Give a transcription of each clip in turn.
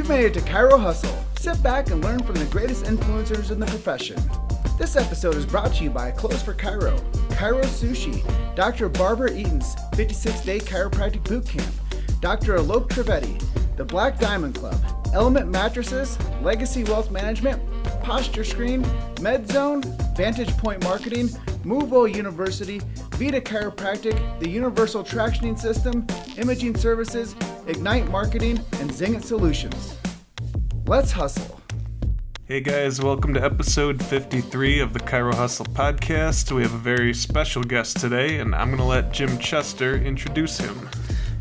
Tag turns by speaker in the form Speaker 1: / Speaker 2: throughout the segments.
Speaker 1: You've made it to Chiro Hustle. Sit back and learn from the greatest influencers in the profession. This episode is brought to you by Clothes for Chiro, Chiro Sushi, Dr. Barbara Eaton's 56-day chiropractic boot camp, Dr. Alok Trivedi, the Black Diamond Club, Element Mattresses, Legacy Wealth Management, Posture Screen, MedZone, Vantage Point Marketing, Movo University, Vita Chiropractic, the Universal Tractioning System, Imaging Services, Ignite Marketing, and Zingit Solutions. Let's hustle.
Speaker 2: Hey guys, welcome to episode 53 of the Chiro Hustle podcast. We have a very special guest today, and I'm going to let Jim Chester introduce him.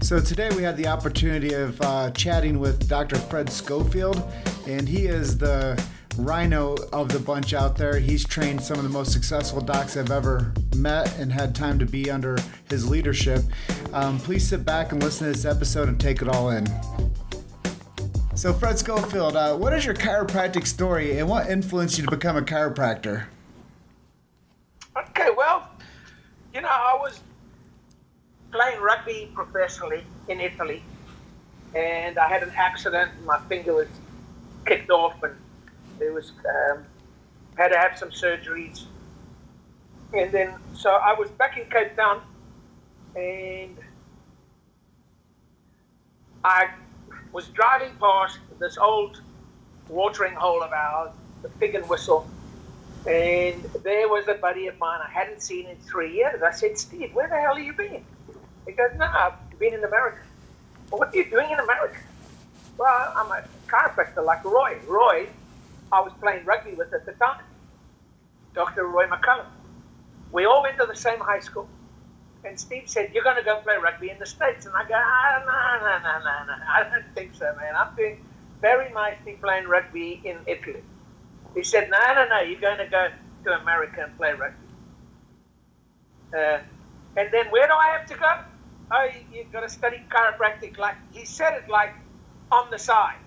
Speaker 1: So today we had the opportunity of chatting with Dr. Fred Schofield, and he is the Rhino of the bunch out there. He's trained some of the most successful docs I've ever met and had time to be under his leadership. Please sit back and listen to this episode and take it all in. So Fred Schofield, what is your chiropractic story and what influenced you to become a chiropractor?
Speaker 3: Okay, well, I was playing rugby professionally in Italy, and I had an accident and my finger was kicked off, and it was had to have some surgeries. And then, so I was back in Cape Town, and I was driving past this old watering hole of ours, the Pig and Whistle, and there was a buddy of mine I hadn't seen in 3 years. I said, "Steve, where the hell have you been?" He goes, "No, I've been in America." "Well, what are you doing in America?" "Well, I'm a chiropractor like Roy." Roy, I was playing rugby with at the time, Dr. Roy McCullum. We all went to the same high school. And Steve said, "You're going to go play rugby in the States." And I go, no, I don't think so, man. I'm doing very nicely playing rugby in Italy. He said, no, you're going to go to America and play rugby. And then where do I have to go? "Oh, you've got to study chiropractic." Like he said it like on the side.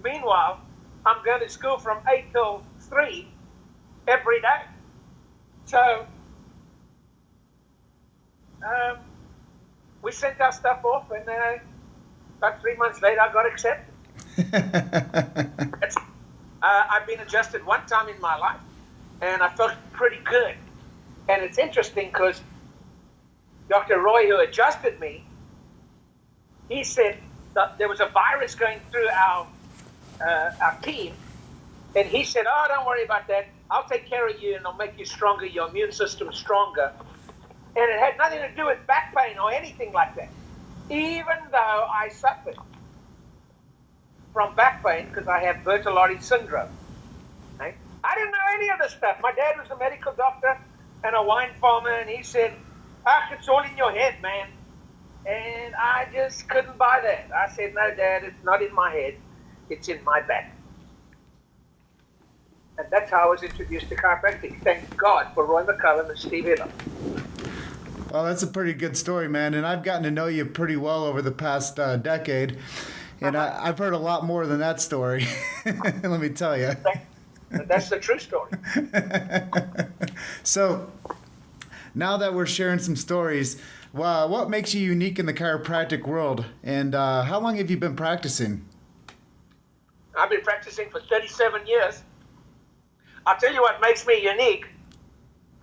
Speaker 3: Meanwhile, I'm going to school from 8 till 3 every day. So we sent our stuff off, and about 3 months later, I got accepted. I've been adjusted one time in my life, and I felt pretty good. And it's interesting because Dr. Roy, who adjusted me, he said that there was a virus going through our team, and he said, "Oh, don't worry about that. I'll take care of you, and I'll make you stronger, your immune system stronger." And it had nothing to do with back pain or anything like that. Even though I suffered from back pain because I have Bertolotti's syndrome. Right? I didn't know any of this stuff. My dad was a medical doctor and a wine farmer, and he said, "It's all in your head, man." And I just couldn't buy that. I said, "No, Dad, it's not in my head. It's in my back." And that's how I was introduced to chiropractic. Thank God for Roy McCullum and Steve Hiller.
Speaker 1: Well, that's a pretty good story, man. And I've gotten to know you pretty well over the past decade. And I've heard a lot more than that story. Let me tell you.
Speaker 3: That's the true story.
Speaker 1: So now that we're sharing some stories, what makes you unique in the chiropractic world? And how long have you been practicing?
Speaker 3: I've been practicing for 37 years. I'll tell you what makes me unique.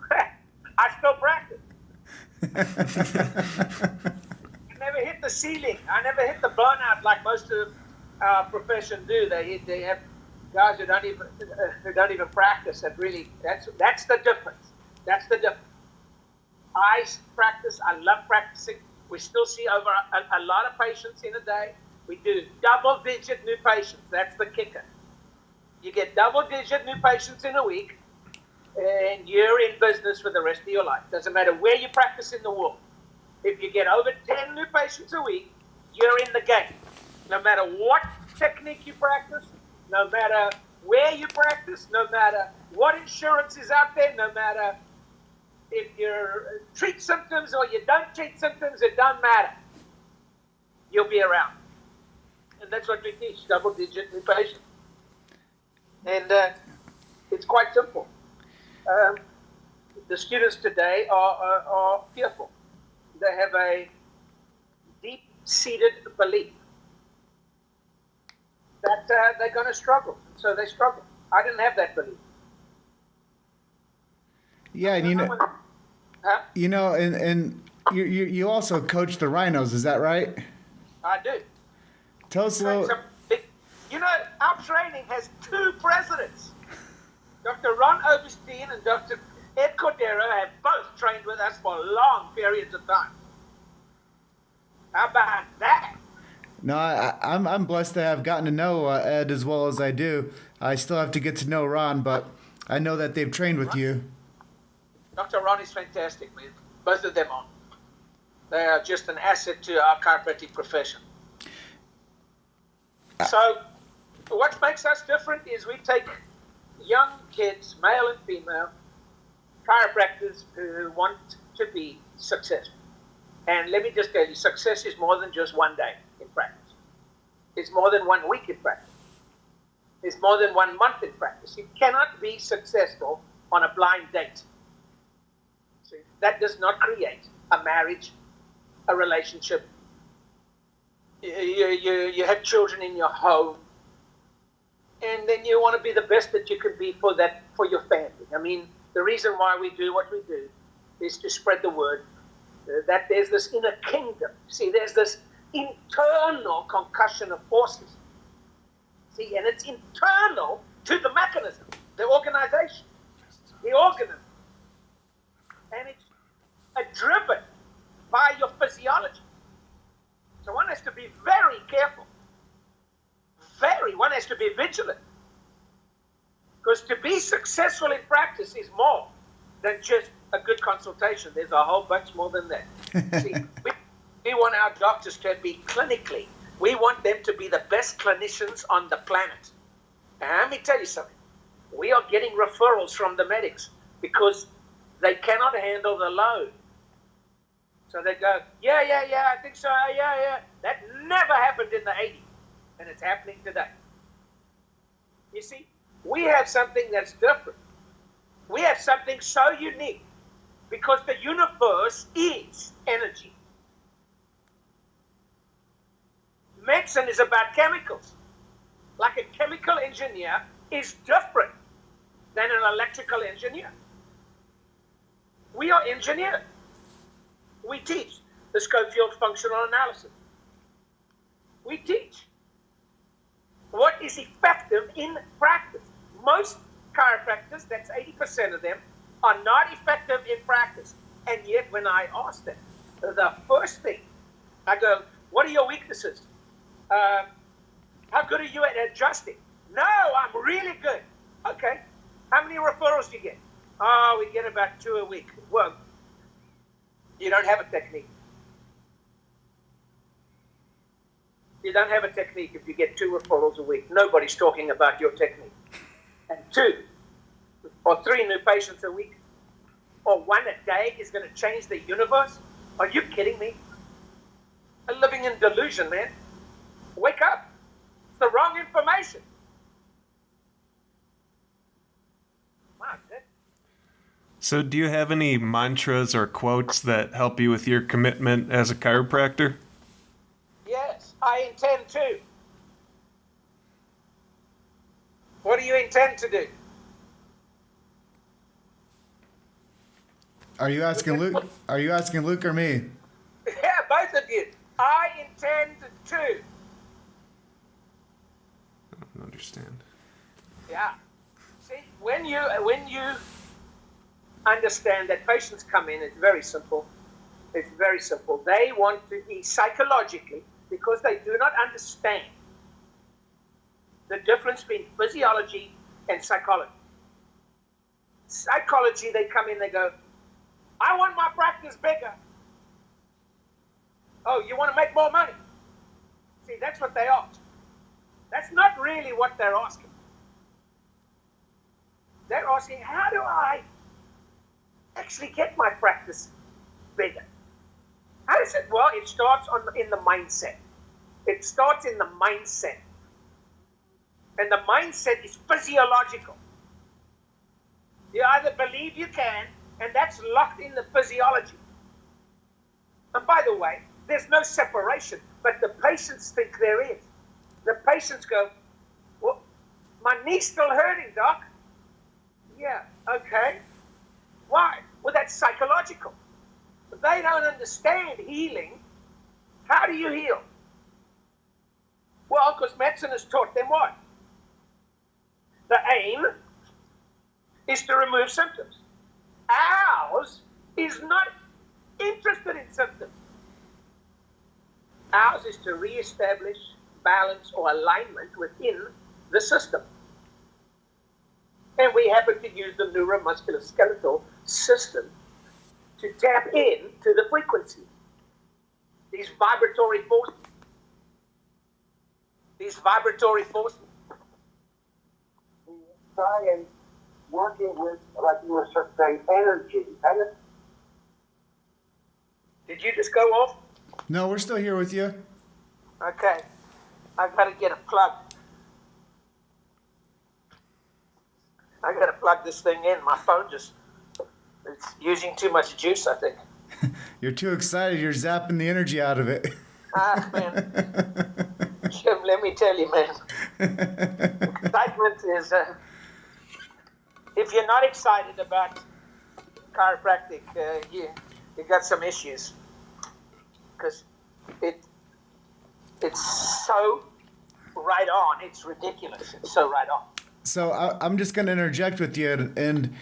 Speaker 3: I still practice. I never hit the ceiling. I never hit the burnout like most of our profession do. They have guys who don't even practice. That's the difference. That's the difference. I practice. I love practicing. We still see over a lot of patients in a day. We do double-digit new patients. That's the kicker. You get double-digit new patients in a week, and you're in business for the rest of your life. Doesn't matter where you practice in the world. If you get over 10 new patients a week, you're in the game. No matter what technique you practice, no matter where you practice, no matter what insurance is out there, no matter if you treat symptoms or you don't treat symptoms, it doesn't matter. You'll be around. And that's what we teach, double-digit new patients. And it's quite simple. The students today are fearful. They have a deep-seated belief that they're going to struggle. So they struggle. I didn't have that belief.
Speaker 1: Yeah, and
Speaker 3: Huh?
Speaker 1: and you also coach the Rhinos, is that right?
Speaker 3: I do.
Speaker 1: Tell us a little.
Speaker 3: Our training has two presidents. Dr. Ron Overstein and Dr. Ed Cordero have both trained with us for long periods of time. How about that?
Speaker 1: No, I'm blessed to have gotten to know Ed as well as I do. I still have to get to know Ron, but I know that they've trained with you.
Speaker 3: Dr. Ron is fantastic, man. Both of them are. They are just an asset to our chiropractic profession. So what makes us different is we take young kids, male and female, chiropractors who want to be successful. And let me just tell you, success is more than just one day in practice. It's more than 1 week in practice. It's more than 1 month in practice. You cannot be successful on a blind date. See, that does not create a marriage, a relationship. You have children in your home, and then you want to be the best that you can be for your family. I mean, the reason why we do what we do is to spread the word that there's this inner kingdom. See, there's this internal concussion of forces. See, and it's internal to the mechanism, the organization, the organism. And it's driven by your physiology. So one has to be very careful. One has to be vigilant. Because to be successful in practice is more than just a good consultation. There's a whole bunch more than that. See, we want our doctors to be clinically. We want them to be the best clinicians on the planet. And let me tell you something. We are getting referrals from the medics because they cannot handle the load. So they go, yeah, I think so, yeah. That never happened in the 80s, and it's happening today. You see, we have something that's different. We have something so unique because the universe is energy. Medicine is about chemicals. Like a chemical engineer is different than an electrical engineer. We are engineers. We teach the Scofield functional analysis. We teach what is effective in practice. Most chiropractors, that's 80% of them, are not effective in practice. And yet when I ask them, the first thing, I go, what are your weaknesses? How good are you at adjusting? No, I'm really good. Okay. How many referrals do you get? Oh, we get about 2 a week. Well, you don't have a technique. You don't have a technique if you get 2 referrals a week. Nobody's talking about your technique. And 2 or 3 new patients a week or 1 a day is going to change the universe? Are you kidding me? I'm living in delusion, man. Wake up. It's the wrong information. Wow,
Speaker 2: So do you have any mantras or quotes that help you with your commitment as a chiropractor?
Speaker 3: Yes, I intend to. What do you intend to do?
Speaker 1: Are you asking Luke? Are you asking Luke or me?
Speaker 3: Yeah, both of you. I intend to.
Speaker 2: I don't understand.
Speaker 3: Yeah. See, when you understand that patients come in, it's very simple. It's very simple. They want to be psychologically, because they do not understand the difference between physiology and psychology. Psychology, they come in, they go, I want my practice bigger. Oh, you want to make more money? See, that's what they ask. That's not really what they're asking. They're asking, how do I actually get my practice bigger? How does it? Well, it starts in the mindset. It starts in the mindset. And the mindset is physiological. You either believe you can, and that's locked in the physiology. And by the way, there's no separation, but the patients think there is. The patients go, My knee's still hurting, Doc. Yeah, okay. Why? Well, that's psychological. If they don't understand healing, how do you heal? Well, because medicine has taught them what? The aim is to remove symptoms. Ours is not interested in symptoms. Ours is to reestablish balance or alignment within the system. And we happen to use the neuromusculoskeletal system to tap into the frequency. These vibratory forces.
Speaker 4: We try and working with, like you were saying, energy.
Speaker 3: Did you just go off?
Speaker 1: No, we're still here with you.
Speaker 3: Okay. I've got to get a plug. I got to plug this thing in. My phone it's using too much juice, I think.
Speaker 1: You're too excited. You're zapping the energy out of it.
Speaker 3: Man. Jim, let me tell you, man. Excitement is, if you're not excited about chiropractic, you got some issues. Because it's so right on. It's ridiculous. It's so right on.
Speaker 1: So I'm just going to interject with you and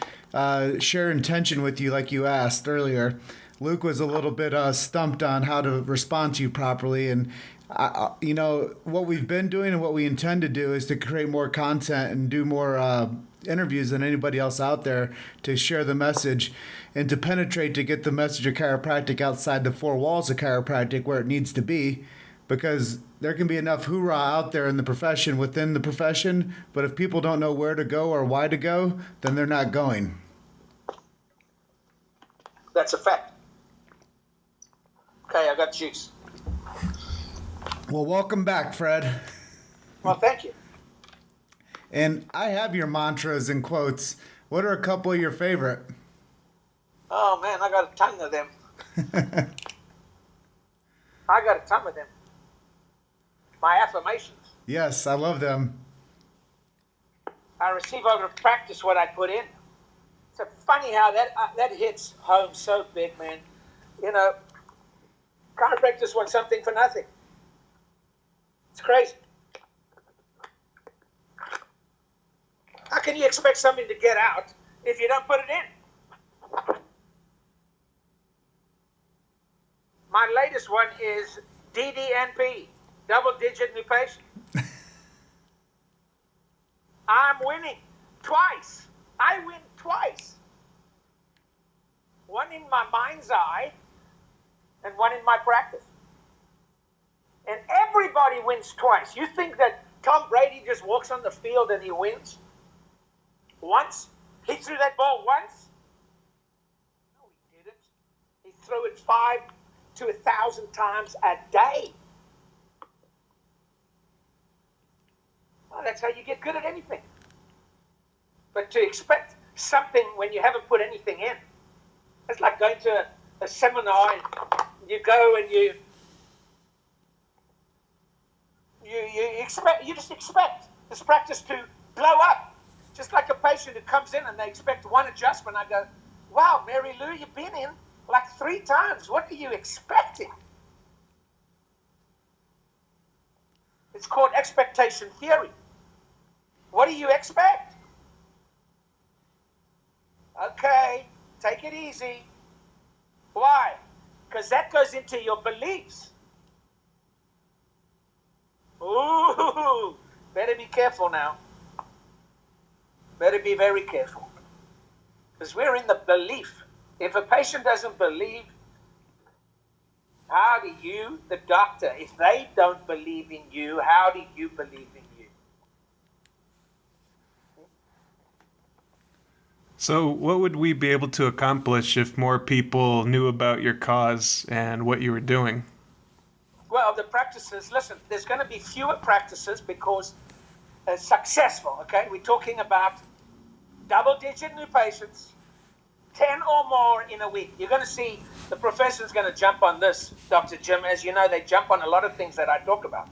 Speaker 1: share intention with you like you asked earlier. Luke was a little bit stumped on how to respond to you properly. And, what we've been doing and what we intend to do is to create more content and do more interviews than anybody else out there to share the message and to penetrate to get the message of chiropractic outside the four walls of chiropractic where it needs to be. Because there can be enough hoorah out there in the profession, within the profession, but if people don't know where to go or why to go, then they're not going.
Speaker 3: That's a fact. Okay, I got juice.
Speaker 1: Well, welcome back, Fred.
Speaker 3: Well, thank you.
Speaker 1: And I have your mantras and quotes. What are a couple of your favorite?
Speaker 3: Oh, man, I got a ton of them. I got a ton of them. My affirmations.
Speaker 1: Yes, I love them.
Speaker 3: I receive over practice what I put in. It's so funny how that hits home so big, man. Chiropractors want something for nothing. It's crazy. How can you expect something to get out if you don't put it in? My latest one is DDNP, double-digit new patient. I'm winning twice. I win twice. One in my mind's eye and one in my practice. And everybody wins twice. You think that Tom Brady just walks on the field and he wins? Once? He threw that ball once? No, he didn't. He threw it 5 to 1,000 times a day. Well, that's how you get good at anything. But to expect something when you haven't put anything in, it's like going to a seminar and you go and you just expect this practice to blow up. Just like a patient who comes in and they expect one adjustment. I go, wow, Mary Lou, you've been in like 3 times. What are you expecting? It's called expectation theory. What do you expect? Okay, take it easy. Why? Because that goes into your beliefs. Ooh, better be careful now. Better be very careful. Because we're in the belief. If a patient doesn't believe, how do you, the doctor, if they don't believe in you, how do you believe in you?
Speaker 2: So what would we be able to accomplish if more people knew about your cause and what you were doing?
Speaker 3: Well, the practices, listen, there's going to be fewer practices because successful, okay? We're talking about double-digit new patients, 10 or more in a week. You're going to see the profession's going to jump on this, Dr. Jim. As you know, they jump on a lot of things that I talk about.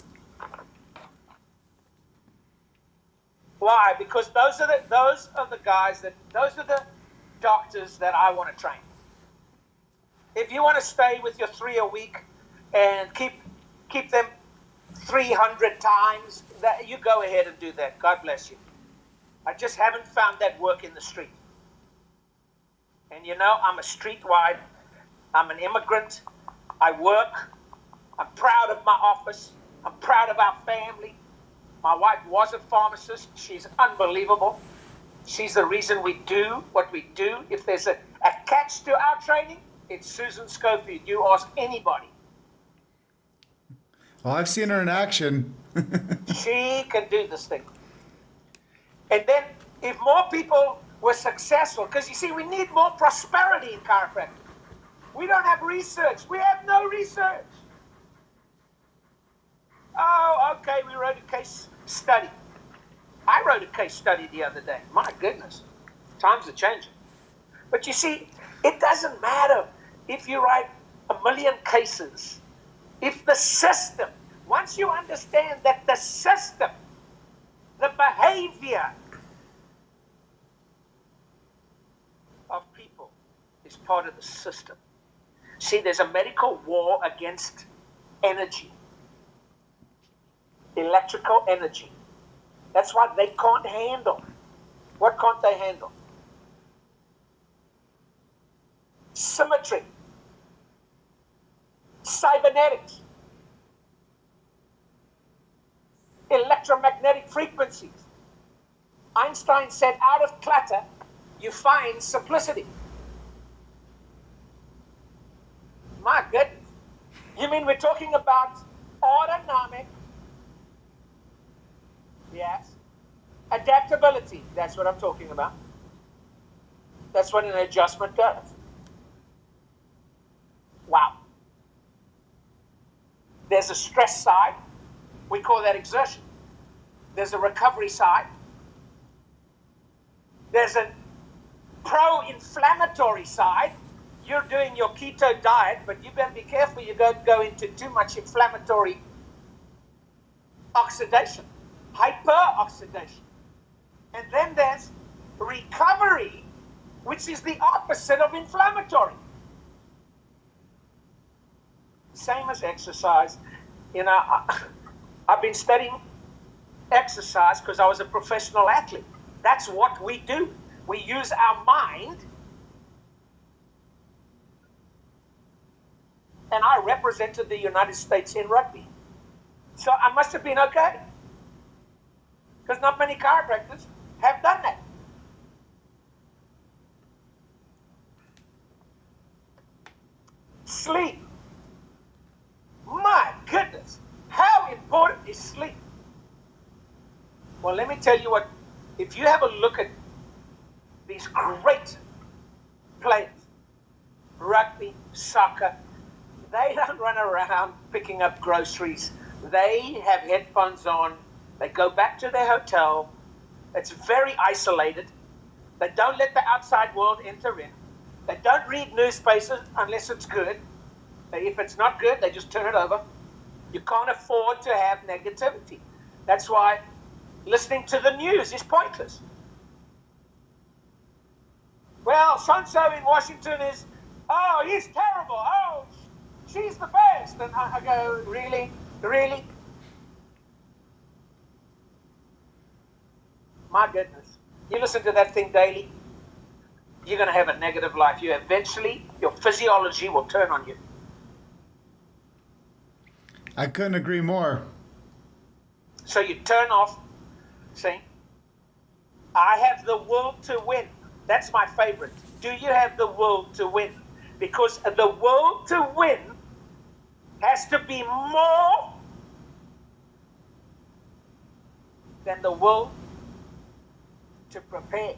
Speaker 3: Why? Because those are the doctors that I want to train. If you want to stay with your 3 a week and keep them 300 times, that you go ahead and do that. God bless you. I just haven't found that work in the street. And I'm a streetwide. I'm an immigrant. I work. I'm proud of my office. I'm proud of our family. My wife was a pharmacist. She's unbelievable. She's the reason we do what we do. If there's a catch to our training, it's Susan Scofield. You ask anybody.
Speaker 1: Well, I've seen her in action.
Speaker 3: She can do this thing. And then if more people were successful, because you see, we need more prosperity in chiropractic. We don't have research. We have no research. Oh, okay, we wrote a case study. I wrote a case study the other day. My goodness, times are changing. But you see, it doesn't matter if you write 1 million cases. If the system, once you understand that the system, the behavior of people is part of the system. See, there's a medical war against energy, electrical energy. That's what they can't handle. What can't they handle? Symmetry, cybernetics, electromagnetic frequencies. Einstein said, out of clutter, you find simplicity. My goodness. You mean we're talking about autonomic, yes, adaptability. That's what I'm talking about. That's what an adjustment does. Wow. There's a stress side. We call that exertion. There's a recovery side. There's a pro-inflammatory side. You're doing your keto diet, but you better be careful you don't go into too much inflammatory oxidation, hyper-oxidation. And then there's recovery, which is the opposite of inflammatory. Same as exercise. I've been studying exercise because I was a professional athlete. That's what we do. We use our mind. And I represented the United States in rugby. So I must have been okay. Because not many chiropractors have done that. Sleep. My goodness. How important is sleep? Well, let me tell you what. If you have a look at these great players, rugby, soccer, they don't run around picking up groceries. They have headphones on. They go back to their hotel. It's very isolated. They don't let the outside world enter in. They don't read newspapers unless it's good. If it's not good, they just turn it over. You can't afford to have negativity. That's why listening to the news is pointless. Well, so-and-so in Washington is, oh, he's terrible. Oh, she's the best. And I go, really? Really? My goodness. You listen to that thing daily, you're going to have a negative life. Eventually, your physiology will turn on you.
Speaker 1: I couldn't agree more.
Speaker 3: So you turn off, see? I have the will to win. That's my favorite. Do you have the will to win? Because the will to win has to be more than the will to prepare.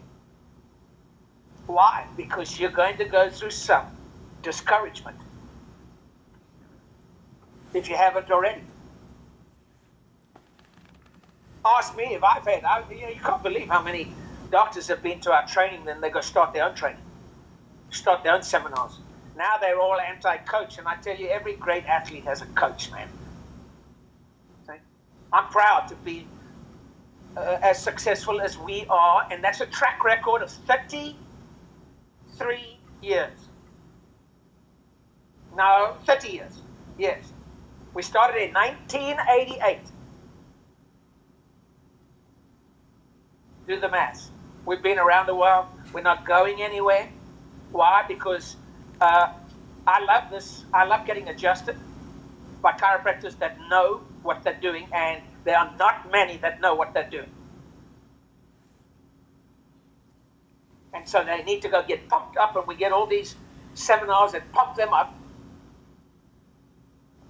Speaker 3: Why? Because you're going to go through some discouragement if you haven't already. Ask me if I've had. You can't believe how many doctors have been to our training, then they go start their own training, start their own seminars. Now they're all anti-coach, and I tell you, every great athlete has a coach, man. See? I'm proud to be as successful as we are, and that's a track record of 33 years. No, 30 years. Yes. We started in 1988. Do the math. We've been around a while. We're not going anywhere. Why? Because I love this. I love getting adjusted by chiropractors that know what they're doing, and there are not many that know what they're doing. And so they need to go get pumped up, and we get all these seminars that pump them up.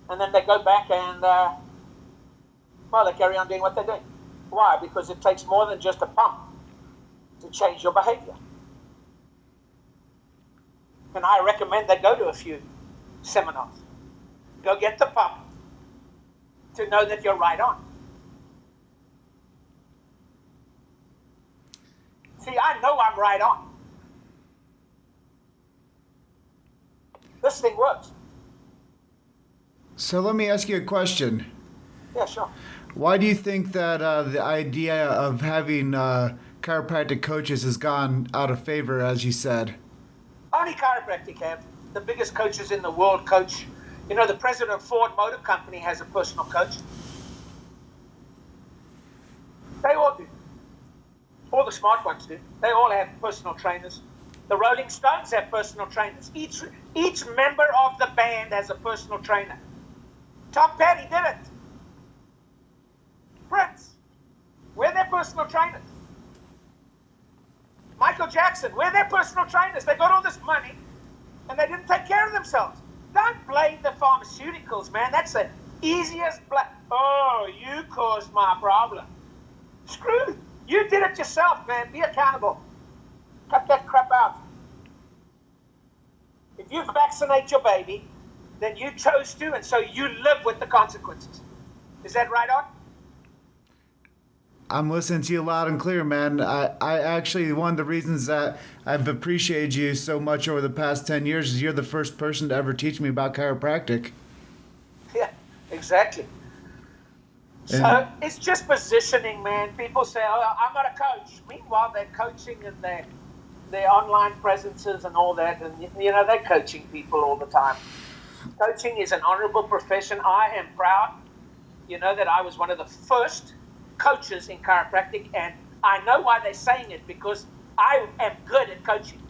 Speaker 3: And then they go back and, they carry on doing what they're doing. Why? Because it takes more than just a pump to change your behavior. And I recommend they go to a few seminars. Go get the pump to know that you're right on. See, I know I'm right on. This thing works.
Speaker 1: So let me ask you a question.
Speaker 3: Yeah, sure.
Speaker 1: Why do you think that the idea of having chiropractic coaches has gone out of favor, as you said?
Speaker 3: Only chiropractic have. The biggest coaches in the world coach. You know, the president of Ford Motor Company has a personal coach. They all do. All the smart ones do. They all have personal trainers. The Rolling Stones have personal trainers. Each member of the band has a personal trainer. Tom Petty did it. Prince, we're their personal trainers. Michael Jackson, we're their personal trainers. They got all this money, and they didn't take care of themselves. Don't blame the pharmaceuticals, man. That's the easiest oh, you caused my problem. Screw. You did it yourself, man. Be accountable. Cut that crap out. If you vaccinate your baby, then you chose to, and so you live with the consequences. Is that right on?
Speaker 1: I'm listening to you loud and clear, man. I actually, one of the reasons that I've appreciated you so much over the past 10 years is you're the first person to ever teach me about chiropractic.
Speaker 3: Yeah, exactly. So it's just positioning, man. People say, oh, I'm not a coach. Meanwhile, they're coaching and their online presences and all that. And, you know, they're coaching people all the time. Coaching is an honorable profession. I am proud, you know, that I was one of the first coaches in chiropractic. And I know why they're saying it, because I am good at coaching.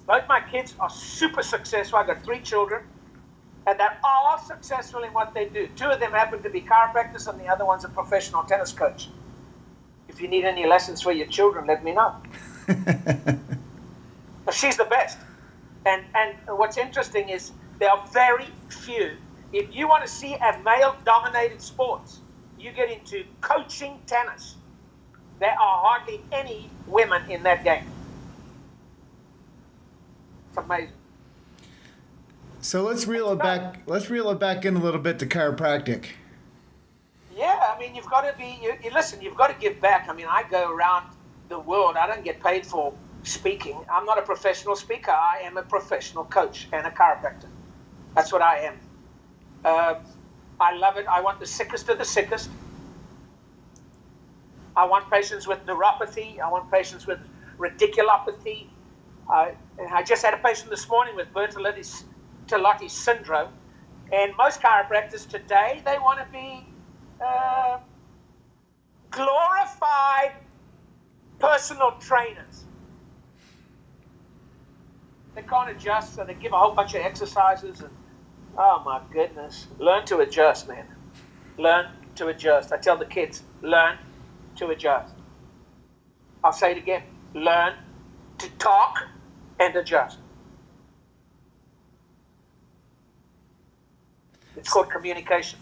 Speaker 3: Both my kids are super successful. I've got 3 children. And they're all successful in what they do. 2 of them happen to be chiropractors, and the other one's a professional tennis coach. If you need any lessons for your children, let me know. She's the best. And what's interesting is there are very few. If you want to see a male-dominated sports, you get into coaching tennis. There are hardly any women in that game. It's amazing.
Speaker 1: So let's reel it back. Let's reel it back in a little bit to chiropractic.
Speaker 3: Yeah, I mean, you've got to be. You listen. You've got to give back. I mean, I go around the world. I don't get paid for speaking. I'm not a professional speaker. I am a professional coach and a chiropractor. That's what I am. I love it. I want the sickest of the sickest. I want patients with neuropathy. I want patients with radiculopathy. I just had a patient this morning with Bertolletti's syndrome, and most chiropractors today, they want to be glorified personal trainers. They can't adjust, so they give a whole bunch of exercises, and oh my goodness, learn to adjust, man. Learn to adjust. I tell the kids, learn to adjust. I'll say it again, learn to talk and adjust. It's called communication.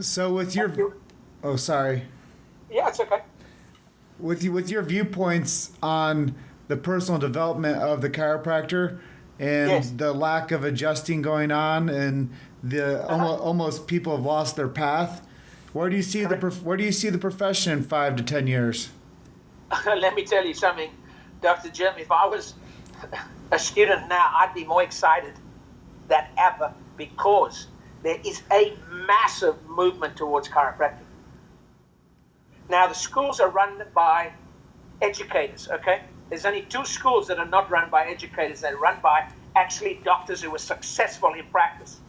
Speaker 1: So with your, oh sorry.
Speaker 3: Yeah, it's okay.
Speaker 1: With your viewpoints on the personal development of the chiropractor and
Speaker 3: Yes.
Speaker 1: the lack of adjusting going on, and the almost people have lost their path. Where do you see the profession in 5 to 10 years?
Speaker 3: Let me tell you something, Dr. Jim. If I was a student now, I'd be more excited than ever, because There is a massive movement towards chiropractic. Now, the schools are run by educators, okay? There's only 2 schools that are not run by educators. They're run by actually doctors who were successful in practice.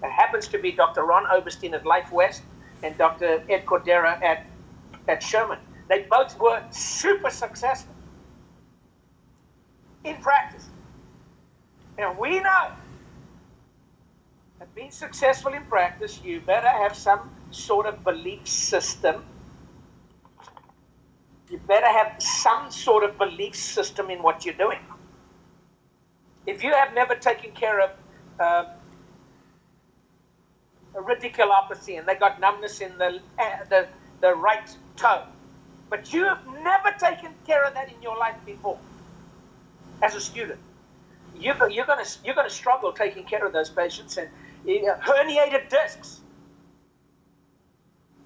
Speaker 3: It happens to be Dr. Ron Oberstein at Life West and Dr. Ed Cordera at Sherman. They both were super successful in practice. And we know that being successful in practice, you better have some sort of belief system. You better have some sort of belief system in what you're doing. If you have never taken care of a radiculopathy and they got numbness in the right toe, but you have never taken care of that in your life before, as a student, you're going to struggle taking care of those patients. And herniated discs.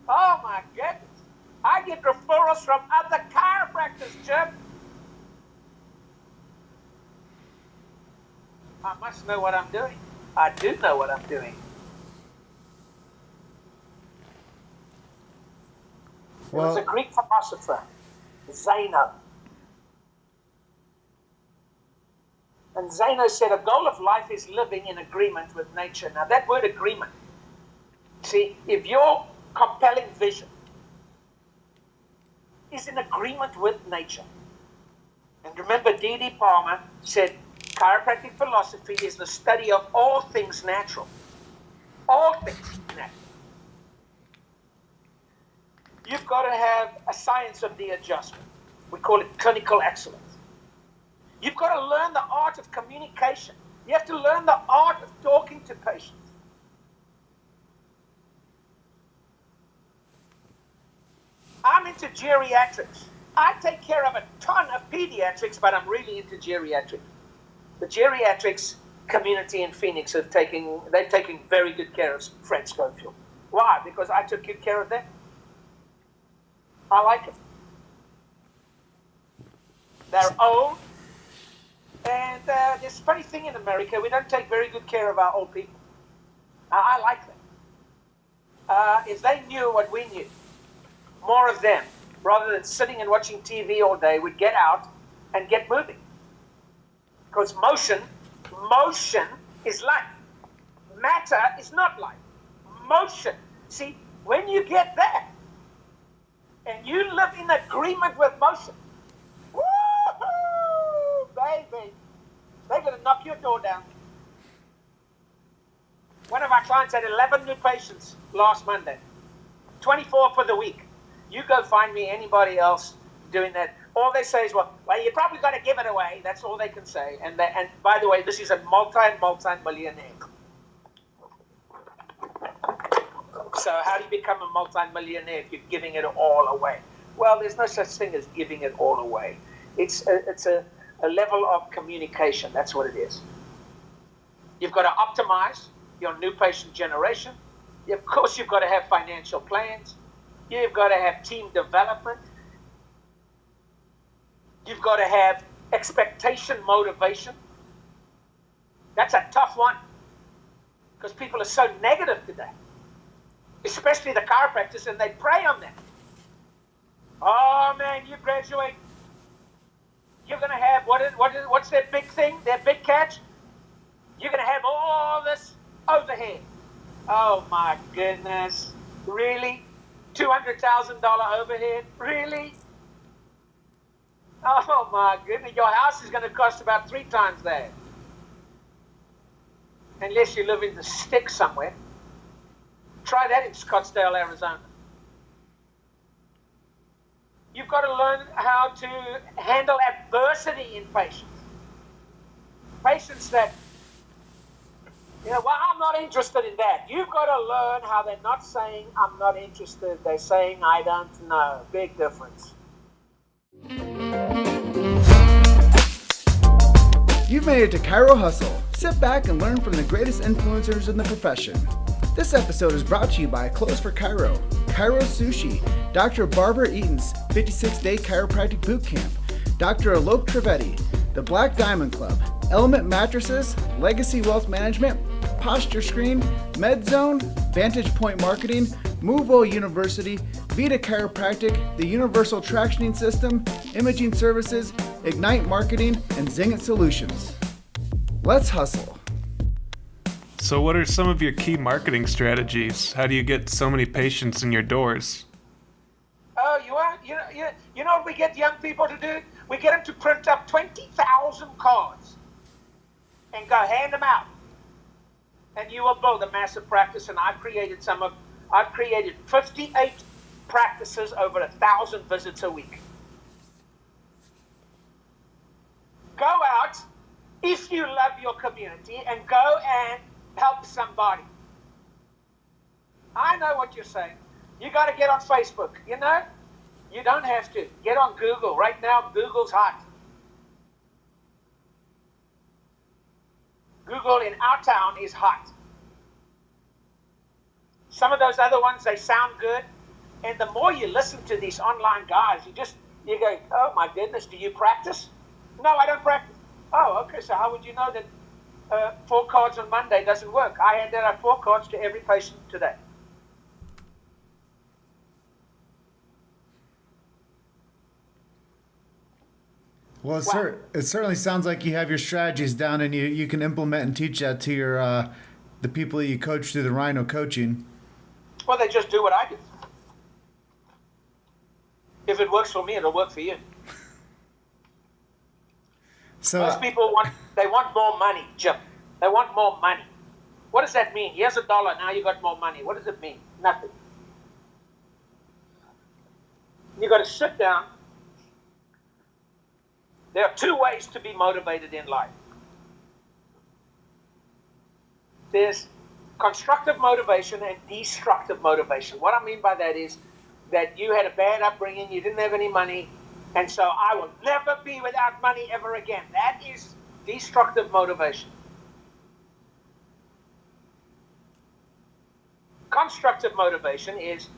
Speaker 3: Oh my goodness! I get referrals from other chiropractors, Jim. I must know what I'm doing. I do know what I'm doing. There was a Greek philosopher, Zeno. And Zeno said, a goal of life is living in agreement with nature. Now, that word agreement, see, if your compelling vision is in agreement with nature, and remember, D.D. Palmer said, chiropractic philosophy is the study of all things natural. All things natural. You've got to have a science of the adjustment. We call it clinical excellence. You've got to learn the art of communication. You have to learn the art of talking to patients. I'm into geriatrics. I take care of a ton of pediatrics, but I'm really into geriatrics. The geriatrics community in Phoenix they've taken very good care of Fred Schofield. Why? Because I took good care of them. I like them. They're old. And there's a funny thing in America, we don't take very good care of our old people. I like them. If they knew what we knew, more of them, rather than sitting and watching TV all day, would get out and get moving. Because motion is life. Matter is not life. Motion. See, when you get that, and you live in agreement with motion, baby, they're going to knock your door down. One of our clients had 11 new patients last Monday, 24 for the week. You go find me anybody else doing that. All they say is, well, you probably got to give it away. That's all they can say. And by the way, this is a multi-millionaire. So how do you become a multi-millionaire if you're giving it all away? Well, there's no such thing as giving it all away. It's a level of communication. That's what it is. You've got to optimize your new patient generation. Of course, you've got to have financial plans. You've got to have team development. You've got to have expectation motivation. That's a tough one because people are so negative today, especially the chiropractors, and they prey on them. Oh man, you graduate, you're going to have, what's their big thing, their big catch? You're going to have all this overhead. Oh my goodness, really? $200,000 overhead? Really? Oh my goodness, your house is going to cost about 3 times that. Unless you live in the sticks somewhere. Try that in Scottsdale, Arizona. You've got to learn how to handle adversity in patients. Patients that, well, I'm not interested in that. You've got to learn how they're not saying, I'm not interested. They're saying, I don't know. Big difference.
Speaker 1: You've made it to Chiro Hustle. Sit back and learn from the greatest influencers in the profession. This episode is brought to you by Clothes for Chiro, Chiro Sushi, Dr. Barbara Eaton's 56-day chiropractic boot camp, Dr. Alok Trivedi, the Black Diamond Club, Element Mattresses, Legacy Wealth Management, Posture Screen, MedZone, Vantage Point Marketing, Movo University, Vita Chiropractic, the Universal Tractioning System, Imaging Services, Ignite Marketing, and Zingit Solutions. Let's hustle.
Speaker 2: So what are some of your key marketing strategies? How do you get so many patients in your doors?
Speaker 3: Oh, you know what we get young people to do? We get them to print up 20,000 cards and go hand them out. And you will build a massive practice. And I've created 58 practices over 1,000 visits a week. Go out if you love your community and go and help somebody. I know what you're saying. You got to get on Facebook. You know, you don't have to. Get on Google. Right now, Google's hot. Google in our town is hot. Some of those other ones, they sound good. And the more you listen to these online guys, you go, oh my goodness, do you practice? No, I don't practice. Oh, okay, so how would you know that 4 cards on Monday doesn't work? I handed out 4 cards to every patient today.
Speaker 1: Well, it certainly sounds like you have your strategies down, and you can implement and teach that to your the people that you coach through the Rhino coaching.
Speaker 3: Well, they just do what I do. If it works for me, it'll work for you.
Speaker 1: So
Speaker 3: most people want more money, Jim. They want more money. What does that mean? Here's $1, now you got more money. What does it mean? Nothing. You got to sit down. There are 2 ways to be motivated in life. There's constructive motivation and destructive motivation. What I mean by that is that you had a bad upbringing, you didn't have any money, and so I will never be without money ever again. That is destructive motivation. Constructive motivation is,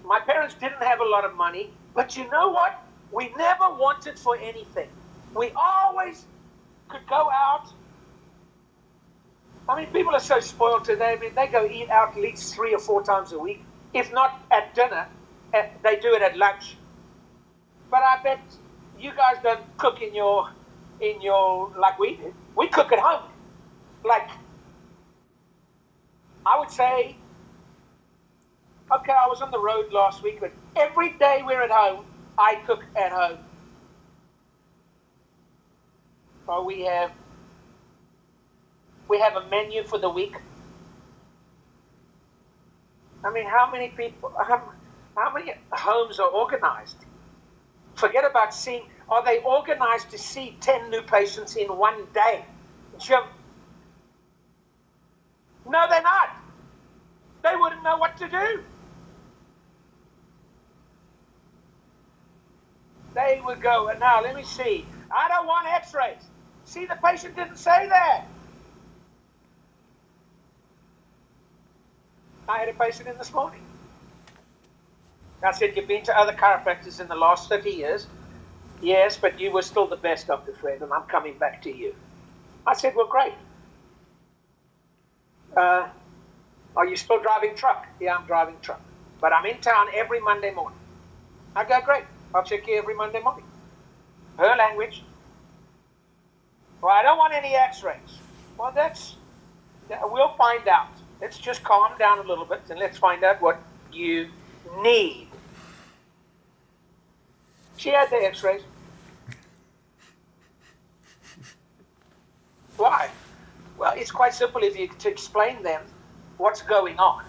Speaker 3: my parents didn't have a lot of money, but you know what? We never wanted for anything. We always could go out. I mean, people are so spoiled today. I mean, they go eat out at least 3 or 4 times a week. If not at dinner, they do it at lunch. But I bet you guys don't cook in your like we did. We cook at home. Like, I would say, okay, I was on the road last week, but every day we're at home, I cook at home. So we have a menu for the week. I mean, how many homes are organized? Forget about seeing, are they organized to see 10 new patients in one day? Jim? No, they're not. They wouldn't know what to do. They would go, now let me see. I don't want x-rays. See, the patient didn't say that. I had a patient in this morning. I said, you've been to other chiropractors in the last 30 years. Yes, but you were still the best, Dr. Fred, and I'm coming back to you. I said, well, great. Are you still driving truck? Yeah, I'm driving truck. But I'm in town every Monday morning. I go, great. I'll check you every Monday morning. Her language. Well, I don't want any x-rays. Well, we'll find out. Let's just calm down a little bit and let's find out what you need. She had the x-rays. Why? Well, it's quite simple to explain them what's going on.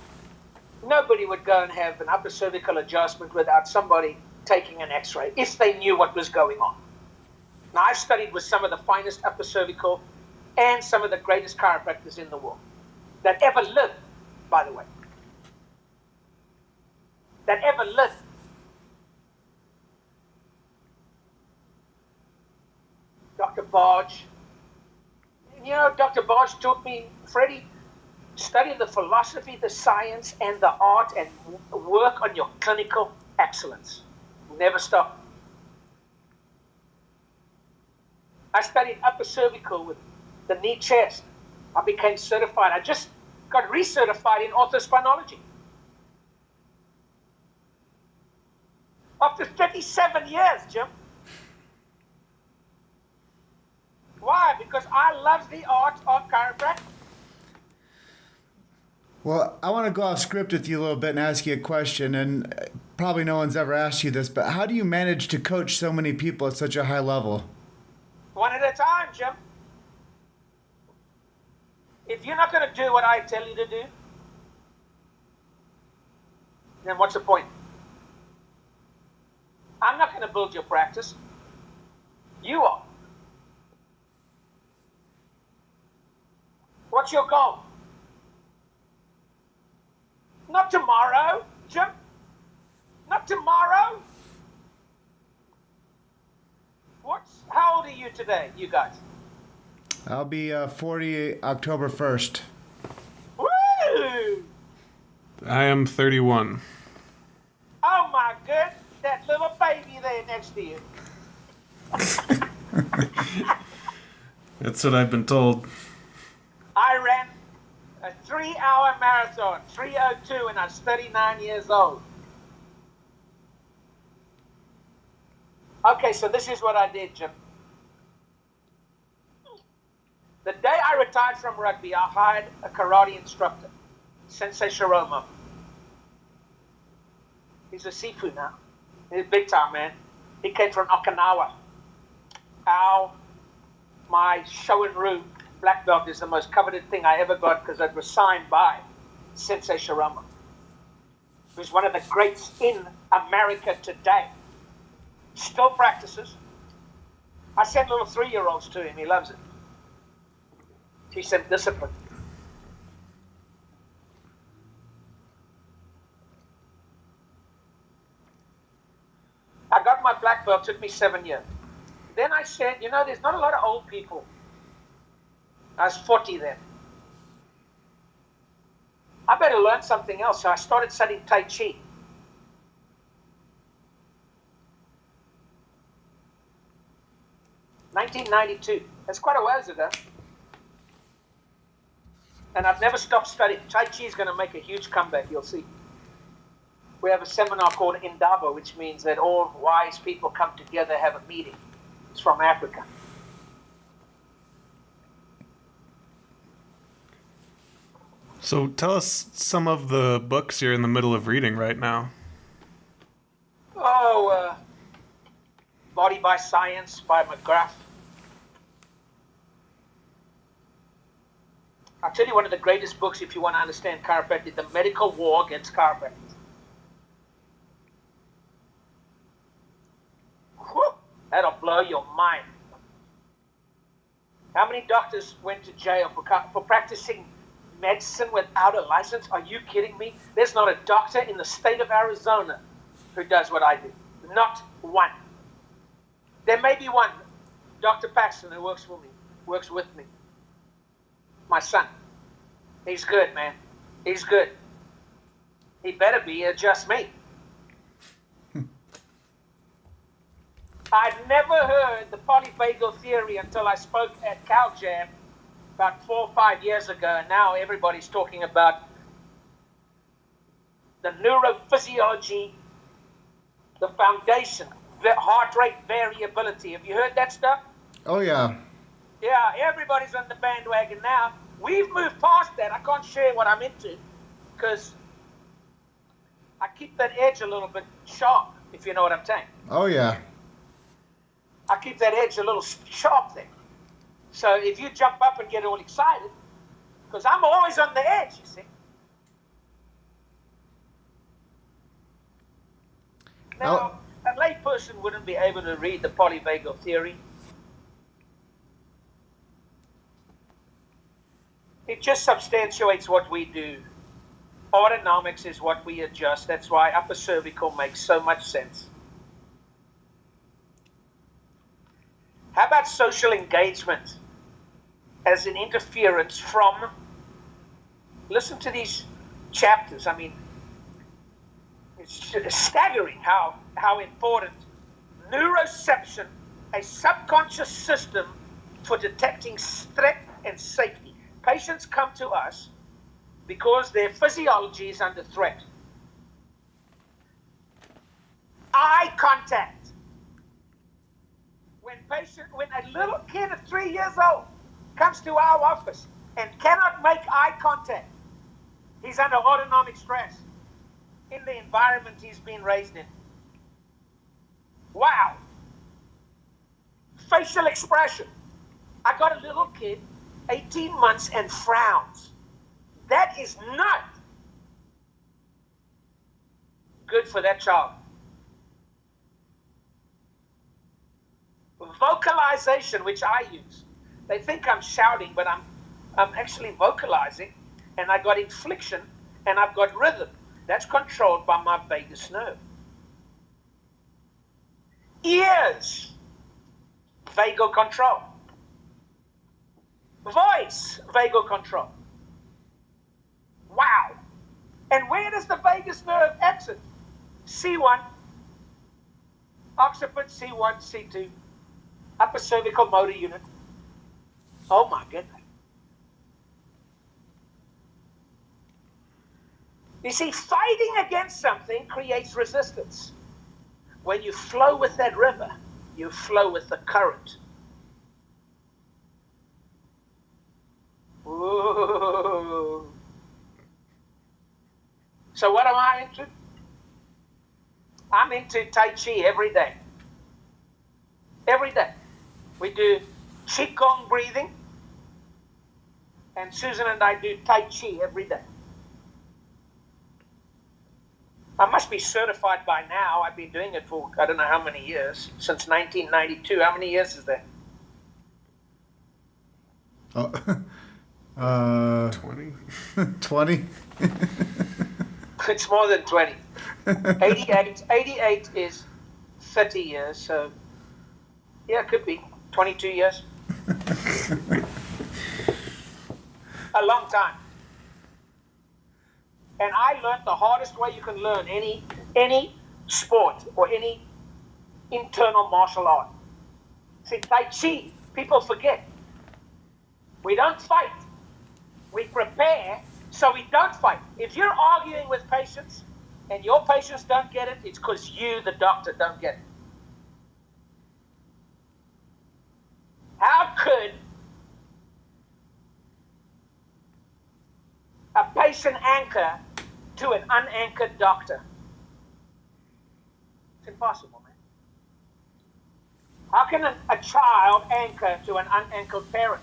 Speaker 3: Nobody would go and have an upper cervical adjustment without somebody taking an x-ray if they knew what was going on. Now, I've studied with some of the finest upper cervical and some of the greatest chiropractors in the world that ever lived, by the way. That ever lived. Dr. Barge. You know, Dr. Barge taught me, Freddie, study the philosophy, the science, and the art, and work on your clinical excellence. Never stop. I studied upper cervical with the knee chest. I became certified. I just got recertified in orthospinology. After 37 years, Jim. Why? Because I love the art of chiropractic.
Speaker 1: Well, I want to go off script with you a little bit and ask you a question, and probably no one's ever asked you this, but how do you manage to coach so many people at such a high level?
Speaker 3: One at a time, Jim. If you're not going to do what I tell you to do, then what's the point? I'm not going to build your practice. You are. What's your goal? Not tomorrow, Jim. Not tomorrow. How old are you today, you guys?
Speaker 1: I'll be 40 October 1st.
Speaker 3: Woo!
Speaker 2: I am 31.
Speaker 3: Oh my good, that little baby there next to you.
Speaker 2: That's what I've been told.
Speaker 3: I ran a 3-hour marathon, 3:02, and I was 39 years old. Okay, so this is what I did, Jim. The day I retired from rugby, I hired a karate instructor, Sensei Chiro. He's a Sifu now. He's big time, man. He came from Okinawa. My Shoin-ryu black belt is the most coveted thing I ever got because it was signed by Sensei Chiro, who's one of the greats in America today. Still practices. I send little 3-year-olds to him. He loves it. Teach them discipline. I got my black belt. Took me 7 years. Then I said, there's not a lot of old people. I was 40 then. I better learn something else. So I started studying Tai Chi. $1992. That's quite a while ago. And I've never stopped studying. Tai Chi is going to make a huge comeback, you'll see. We have a seminar called Indaba, which means that all wise people come together, have a meeting. It's from Africa.
Speaker 2: So tell us some of the books you're in the middle of reading right now.
Speaker 3: Body by Science by McGrath. I'll tell you one of the greatest books if you want to understand chiropractic, The Medical War Against Chiropractic. Whew, that'll blow your mind. How many doctors went to jail for practicing medicine without a license? Are you kidding me? There's not a doctor in the state of Arizona who does what I do. Not one. There may be one, Dr. Paxton, who works with me. My son. He's good, man. He's good. He better be just me. I'd never heard the polyvagal theory until I spoke at CalJam about 4 or 5 years ago, and now everybody's talking about the neurophysiology, the foundation, the heart rate variability. Have you heard that stuff?
Speaker 1: Oh, yeah.
Speaker 3: Yeah, everybody's on the bandwagon now. We've moved past that. I can't share what I'm into because I keep that edge a little bit sharp, if you know what I'm saying.
Speaker 1: Oh, yeah.
Speaker 3: I keep that edge a little sharp there. So if you jump up and get all excited, because I'm always on the edge, you see. Now, a lay person wouldn't be able to read the polyvagal theory. It just substantiates what we do. Autonomics is what we adjust. That's why upper cervical makes so much sense. How about social engagement as an interference from, listen to these chapters. I mean, it's staggering how important. Neuroception, a subconscious system for detecting threat and safety. Patients come to us because their physiology is under threat. Eye contact. When a little kid of 3 years old comes to our office and cannot make eye contact, he's under autonomic stress in the environment he's been raised in. Wow. Facial expression. I got a little kid, 18 months, and frowns. That is not good for that child. Vocalization, which I use. They think I'm shouting, but I'm actually vocalizing, and I got inflection, and I've got rhythm. That's controlled by my vagus nerve. Ears, vagal control. Voice, vagal control. Wow. And where does the vagus nerve exit? C1, occiput, C1, C2, upper cervical motor unit. Oh my goodness. You see, fighting against something creates resistance. When you flow with that river, you flow with the current. Ooh. So what am I into? I'm into Tai Chi every day. Every day. We do Qigong breathing, and Susan and I do Tai Chi every day. I must be certified by now. I've been doing it for I don't know how many years, since 1992. How many years is that?
Speaker 2: 20.
Speaker 1: 20?
Speaker 3: It's more than 20. 88 is 30 years, so yeah, it could be 22 years. A long time. And I learned the hardest way you can learn any sport or any internal martial art. See, Tai Chi, people forget. We don't fight. We prepare so we don't fight. If you're arguing with patients and your patients don't get it, it's because you, the doctor, don't get it. How could a patient anchor to an unanchored doctor? It's impossible, man. How can a child anchor to an unanchored parent?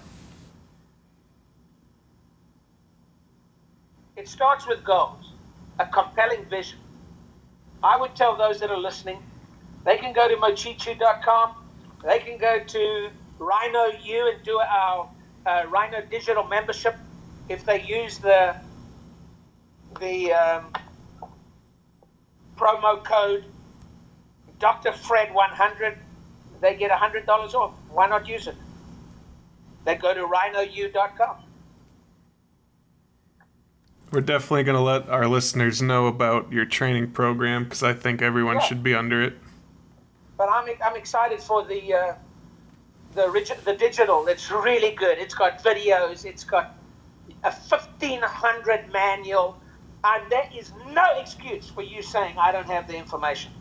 Speaker 3: It starts with goals, a compelling vision. I would tell those that are listening, they can go to mochichu.com, they can go to Rhino U and do our Rhino digital membership. If they use the promo code Dr. Fred 100, they get $100 off. Why not use it? They go to rhinou.com.
Speaker 2: We're definitely going to let our listeners know about your training program because I think everyone should be under it.
Speaker 3: But I'm excited for the digital. It's really good. It's got videos. It's got a 1,500 manual. And there is no excuse for you saying, I don't have the information.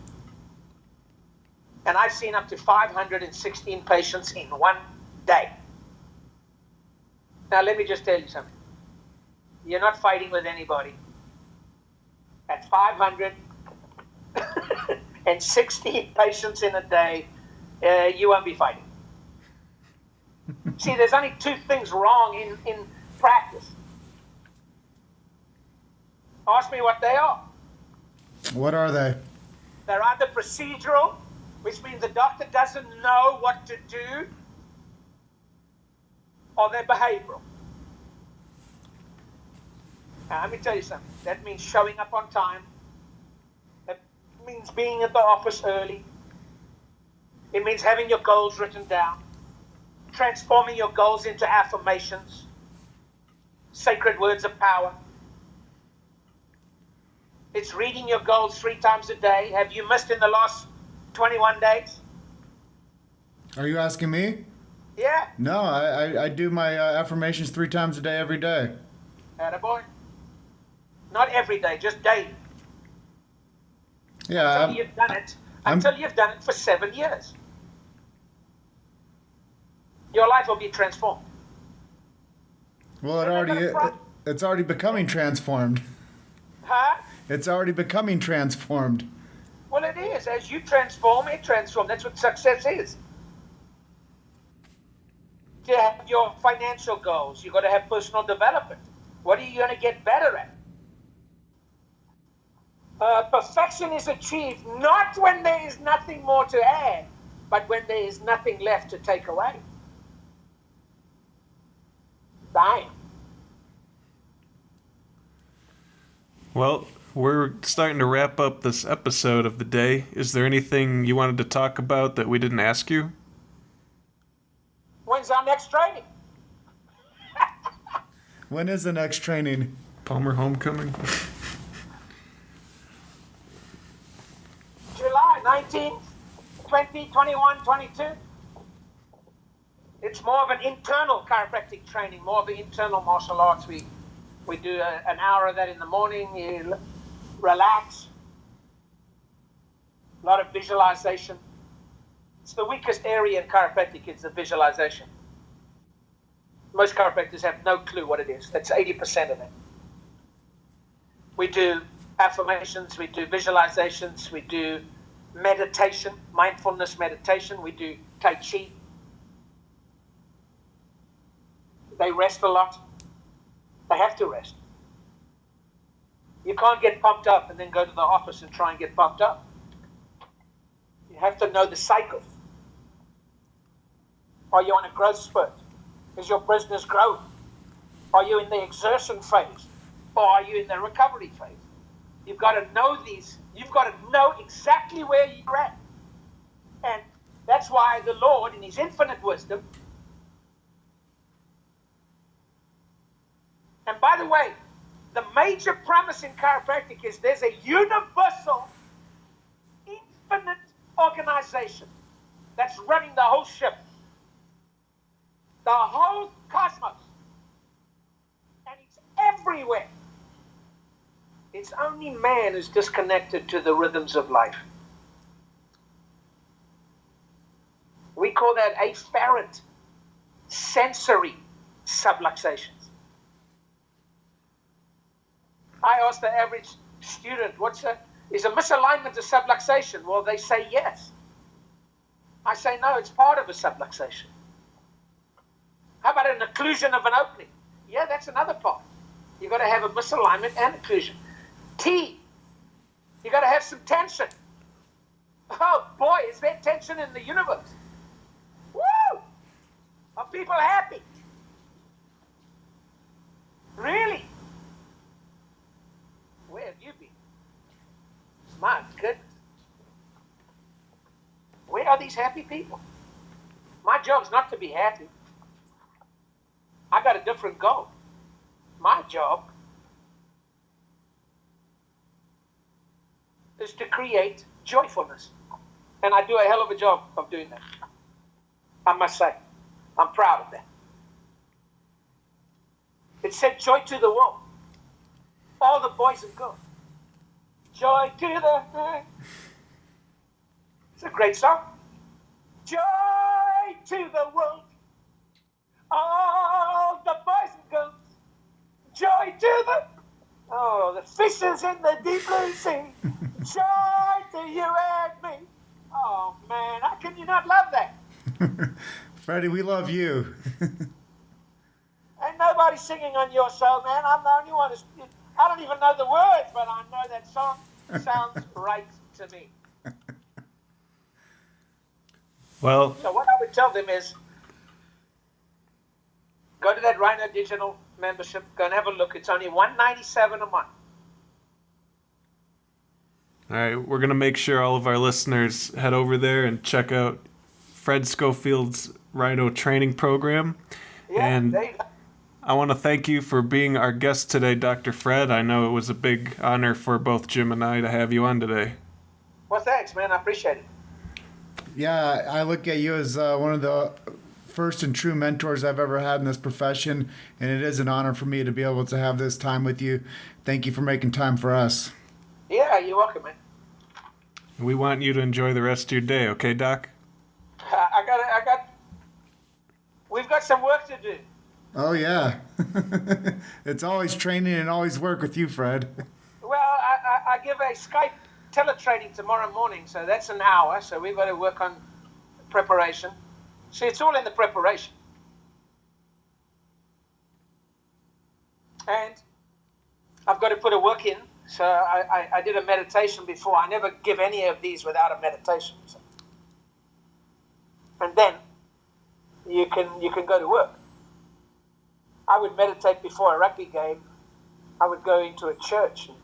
Speaker 3: And I've seen up to 516 patients in one day. Now, let me just tell you something. You're not fighting with anybody. At 516 patients in a day, you won't be fighting. See, there's only two things wrong in practice. Ask me what they are.
Speaker 1: What are they?
Speaker 3: They're either procedural, which means the doctor doesn't know what to do, or they're behavioral. Now, let me tell you something. That means showing up on time. That means being at the office early. It means having your goals written down, transforming your goals into affirmations, sacred words of power. It's reading your goals 3 times a day. Have you missed in the last 21 days?
Speaker 1: Are you asking me?
Speaker 3: Yeah,
Speaker 1: No, I do my affirmations 3 times a day, every day.
Speaker 3: attaboy. Not every day, just daily.
Speaker 1: Yeah,
Speaker 3: Until you've done it for 7 years. Your life will be transformed.
Speaker 1: well, it's already becoming transformed.
Speaker 3: Huh?
Speaker 1: It's already becoming transformed.
Speaker 3: Well, it is. As you transform, it transforms. That's what success is. To have your financial goals, you've got to have personal development. What are you going to get better at? Perfection is achieved not when there is nothing more to add, but when there is nothing left to take away. Damn.
Speaker 2: Well, we're starting to wrap up this episode of the day. Is there anything you wanted to talk about that we didn't ask you?
Speaker 3: When's our next training?
Speaker 1: When is the next training?
Speaker 2: Palmer Homecoming?
Speaker 3: July 19th, 20, 21, 22. It's more of an internal chiropractic training, more of an internal martial arts. We do an hour of that in the morning. You relax. A lot of visualization. It's the weakest area in chiropractic, is the visualization. Most chiropractors have no clue what it is. That's 80% of it. We do affirmations, we do visualizations, we do meditation, mindfulness meditation, we do Tai Chi. They rest a lot. They have to rest. You can't get pumped up and then go to the office and try and get pumped up. You have to know the cycle. Are you on a growth spurt? Is your business growing? Are you in the exertion phase? Or are you in the recovery phase? You've got to know these. You've got to know exactly where you're at. And that's why the Lord, in his infinite wisdom, and by the way, the major premise in chiropractic is there's a universal, infinite organization that's running the whole ship, the whole cosmos, and it's everywhere. It's only man who's disconnected to the rhythms of life. We call that afferent sensory subluxations. I ask the average student, is a misalignment a subluxation? Well, they say yes. I say, no, it's part of a subluxation. How about an occlusion of an opening? Yeah, that's another part. You've got to have a misalignment and occlusion. T, you got to have some tension. Oh boy, is there tension in the universe? Woo! Are people happy? Really? Where have you been? My goodness. Where are these happy people? My job's not to be happy. I got a different goal. My job is to create joyfulness. And I do a hell of a job of doing that. I must say. I'm proud of that. It said joy to the world. All the boys and girls. Joy to the... It's a great song. Joy to the world. All the boys and girls. Joy to the... Oh, the fishes in the deep blue sea. Joy to you and me. Oh, man, how can you not love that?
Speaker 1: Freddie, we love you.
Speaker 3: Ain't nobody singing on your show, man. I'm the only one who's... I don't even know the words, but I know that song sounds right to me.
Speaker 2: Well,
Speaker 3: So what I would tell them is, go to that Rhino digital membership, go and have a look. It's only $197 a month.
Speaker 2: all right, we're going to make sure all of our listeners head over there and check out Fred Schofield's Rhino training program.
Speaker 3: Yeah,
Speaker 2: And
Speaker 3: there you go.
Speaker 2: I want to thank you for being our guest today, Dr. Fred. I know it was a big honor for both Jim and I to have you on today.
Speaker 3: Well, thanks, man. I appreciate it.
Speaker 1: Yeah, I look at you as one of the first and true mentors I've ever had in this profession, and it is an honor for me to be able to have this time with you. Thank you for making time for us.
Speaker 3: Yeah, you're welcome, man.
Speaker 2: We want you to enjoy the rest of your day, okay, Doc?
Speaker 3: We've got some work to do.
Speaker 1: Oh, yeah. It's always training and always work with you, Fred.
Speaker 3: Well, I give a Skype teletraining tomorrow morning, so that's an hour, so we've got to work on preparation. See, it's all in the preparation. And I've got to put a work in, so I did a meditation before. I never give any of these without a meditation. So. And then you can go to work. I would meditate before a rugby game. I would go into a church. And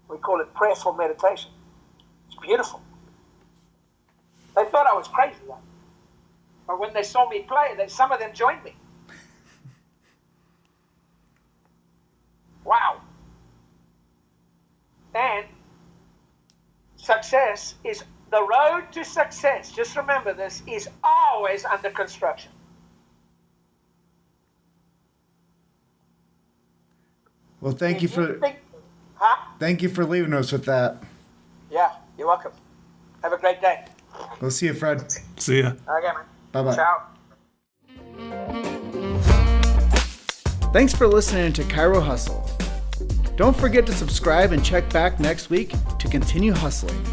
Speaker 3: we call it prayerful meditation. It's beautiful. They thought I was crazy, though. But when they saw me play, some of them joined me. Wow. And success is the road to success. Just remember this is always under construction.
Speaker 1: Well, thank you for leaving us with that.
Speaker 3: Yeah, you're welcome. Have a great day.
Speaker 1: We'll see you, Fred.
Speaker 2: See ya.
Speaker 3: Okay, man.
Speaker 1: Bye-bye.
Speaker 3: Ciao.
Speaker 1: Thanks for listening to Chiro Hustle. Don't forget to subscribe and check back next week to continue hustling.